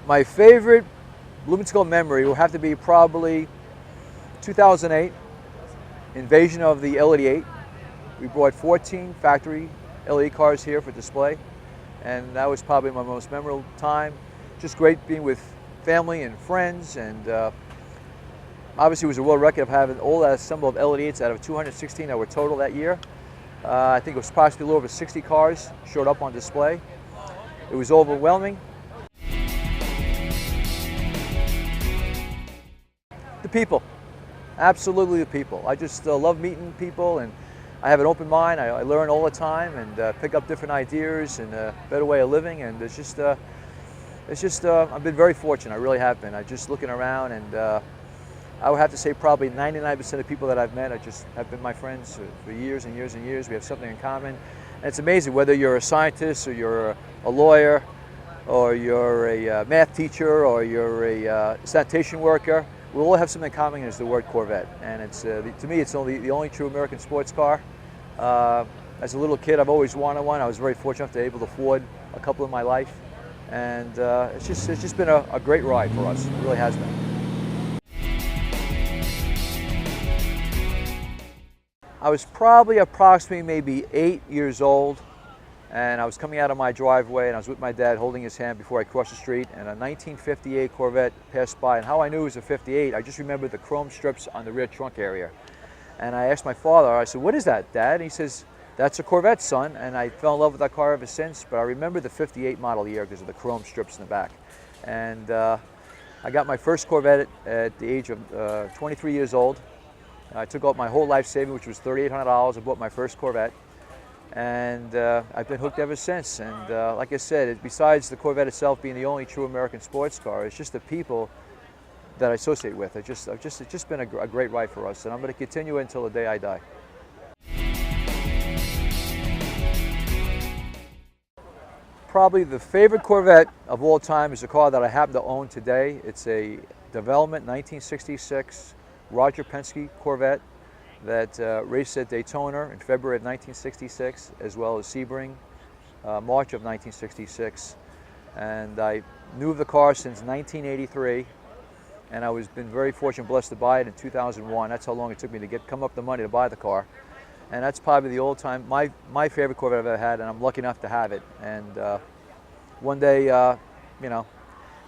My favorite Bloomington Gold memory will have to be probably 2008, invasion of the L88. We brought 14 factory L88 cars here for display, and that was probably my most memorable time. Just great being with family and friends, and obviously it was a world record of having all that assembled L88s out of 216 that were total that year. I think it was possibly a little over 60 cars showed up on display. It was overwhelming. The people, absolutely the people. I just love meeting people, and I have an open mind. I learn all the time and pick up different ideas and a better way of living, and it's just I've been very fortunate. I really have been. I'm just looking around, and I would have to say probably 99% of people that I've met have been my friends for years and years and years. We have something in common, and it's amazing whether you're a scientist or you're a lawyer or you're a math teacher or you're a sanitation worker. We all have something in common, is the word Corvette, and it's to me it's the only true American sports car. As a little kid, I've always wanted one. I was very fortunate to be able to afford a couple in my life, and it's just been a great ride for us. It really has been. I was probably approximately maybe 8 years old, and I was coming out of my driveway, and I was with my dad holding his hand before I crossed the street, and a 1958 Corvette passed by. And how I knew it was a 58, I just remembered the chrome strips on the rear trunk area. And I asked my father, I said, "What is that, Dad?" And he says, "That's a Corvette, son." And I fell in love with that car ever since, but I remember the 58 model year because of the chrome strips in the back. And I got my first Corvette at the age of 23 years old. I took out my whole life saving, which was $3,800. I bought my first Corvette, and I've been hooked ever since. And like I said, besides the Corvette itself being the only true American sports car, it's just the people that I associate with. It's just been a great ride for us, and I'm going to continue it until the day I die. Probably the favorite Corvette of all time is a car that I happen to own today. It's a development 1966 Roger Penske Corvette that raced at Daytona in February of 1966, as well as Sebring, March of 1966. And I knew of the car since 1983, and I was been very fortunate and blessed to buy it in 2001. That's how long it took me to come up the money to buy the car. And that's probably the old time, my favorite Corvette I've ever had, and I'm lucky enough to have it. And one day, you know,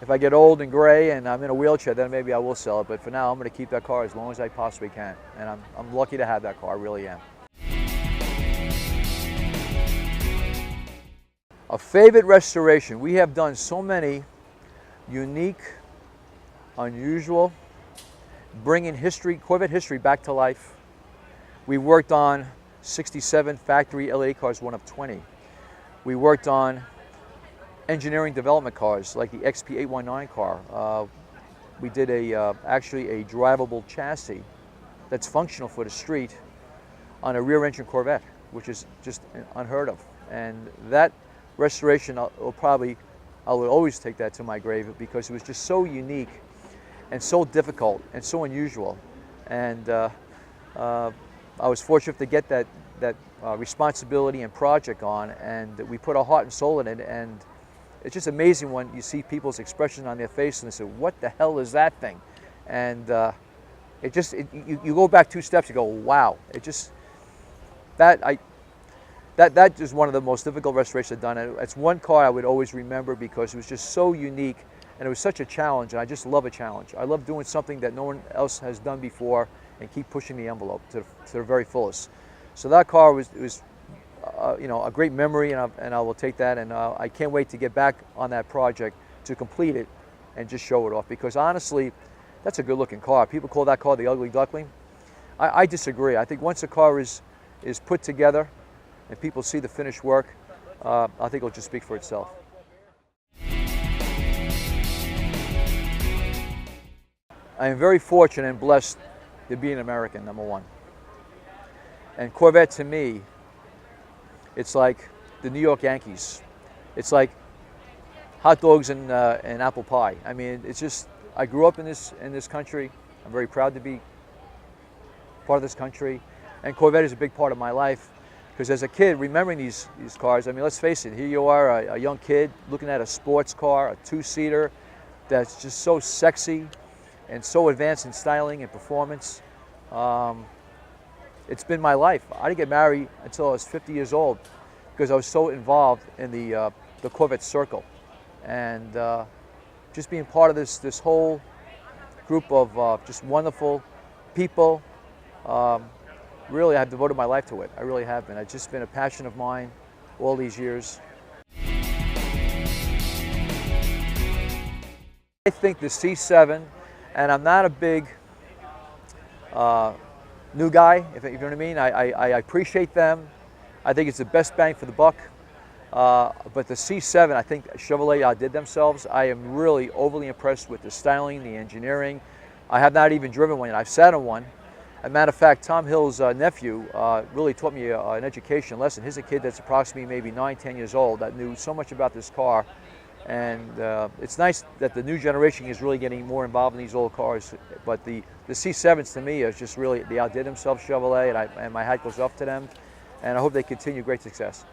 if I get old and gray and I'm in a wheelchair, then maybe I will sell it. But for now, I'm going to keep that car as long as I possibly can. And I'm lucky to have that car, I really am. A favorite restoration. We have done so many unique, unusual, bringing history, Corvette history back to life. We worked on 67 factory L88 cars, one of 20. We worked on engineering development cars like the XP819 car. We did actually a drivable chassis that's functional for the street on a rear engine Corvette, which is just unheard of. And that restoration, I would always take that to my grave because it was just so unique and so difficult and so unusual. And I was fortunate to get that responsibility and project on, and we put our heart and soul in it. And it's just amazing when you see people's expression on their face and they say, "What the hell is that thing?" And you go back 2 steps, you go, "Wow!" That is one of the most difficult restorations I've done. It's one car I would always remember because it was just so unique, and it was such a challenge. And I just love a challenge. I love doing something that no one else has done before and keep pushing the envelope to the very fullest. So that car was you know, a great memory, and I will take that, and I can't wait to get back on that project to complete it and just show it off, because honestly, that's a good looking car. People call that car the ugly duckling. I disagree. I think once a car is put together and people see the finished work, I think it'll just speak for itself. I am very fortunate and blessed to be an American, number one. And Corvette to me, it's like the New York Yankees. It's like hot dogs and apple pie. I mean, it's just, I grew up in this country. I'm very proud to be part of this country. And Corvette is a big part of my life, because as a kid, remembering these cars, I mean, let's face it, here you are, a young kid looking at a sports car, a 2-seater, that's just so sexy and so advanced in styling and performance. It's been my life. I didn't get married until I was 50 years old because I was so involved in the Corvette circle. And just being part of this whole group of just wonderful people, really I've devoted my life to it. I really have been. It's just been a passion of mine all these years. I think the C7, and I'm not a big new guy, if you know what I mean. I appreciate them. I think it's the best bang for the buck. But the C7, I think Chevrolet outdid themselves. I am really overly impressed with the styling, the engineering. I have not even driven one yet. I've sat on one. As a matter of fact, Tom Hill's nephew really taught me an education lesson. He's a kid that's approximately maybe 9, 10 years old that knew so much about this car. And it's nice that the new generation is really getting more involved in these old cars. But the C7s to me is just really, they outdid themselves, Chevrolet, and my hat goes off to them. And I hope they continue great success.